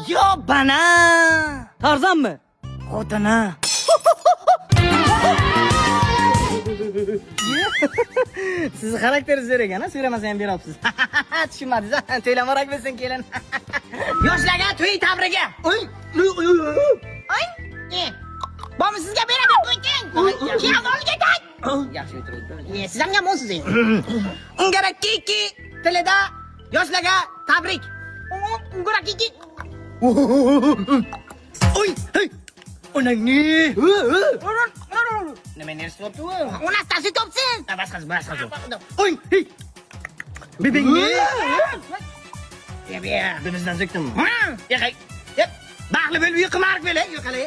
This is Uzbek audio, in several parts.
Yo bana. Tarzan mı? Xotini. Sizni xarakteringiz zo'r ekan, so'ramasa ham beryapsiz. Tushunmadingiz, to'ylamorak bo'lsin kelin. Yoshlarga to'y tabrigi. Oy. Oy. Bormi sizga beraman qo'ying. Keyin olga tag. Yaxshi o'tiring. Siz ham yomonsiz endi. Ungara kiki tilida yoshlarga tabrik. Ungara kiki. Oy, hey. Onangni. Nima nersi topdi u? Onasi topsin. Bas qaz. Oy, hey. Bebingni. Ya, bizdan so'kdimmi? Yaqay. Yep. Baxtli bo'lib uy qimarib bo'ling, yo'qalay.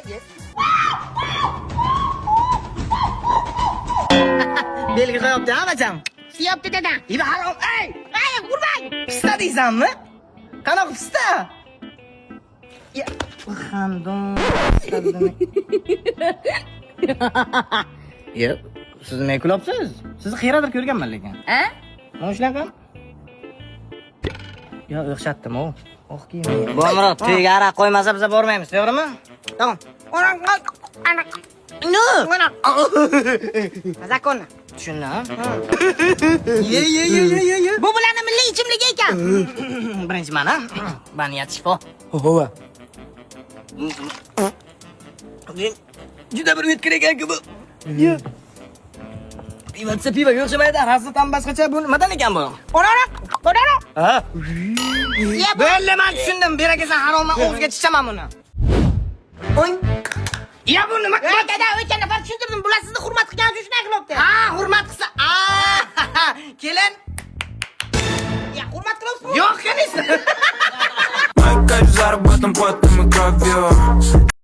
Belgi qo'yapti, ha, bacham? Siyapti dada. Iba harom. Ey, urmang. Pista deysanmi? Qanaqa pista? Ya, xandon. Ya, siz nima kulyapsiz? Sizni xiyradir ko'rganman lekin. Ha? Mana shunaqa. Yo, o'xshatdim-ku. Oh, kiyim. Bo'mrod, to'yga araq qo'ymasa biz bormaymiz, to'g'rimi? Tamam. No. Zakon. Tushundim. Ye. Bu bularning milliy ichimligi ekan. Birinchi mana. Baniyat shifo. Hova. Juda bir o'tkir ekan-ku bu. Yo. Pivo yo'qshamaydi, rasmdan boshqacha bu nimadan ekan bu? Qo'rara. Ha. Bo'ldi, men tushundim. Berakasan haromman, o'g'izga chichaman buni. Oy. Ya bu nima? Dada, o'tgan nafar tushuntirdim. Bular sizni hurmat qilgan uchun shunday qilyapti. Ha, hurmat qilsa. Kelin. Ya, hurmat qilyapsiz? Yo'q, конечно. Мои кайф заработан потом и кровью.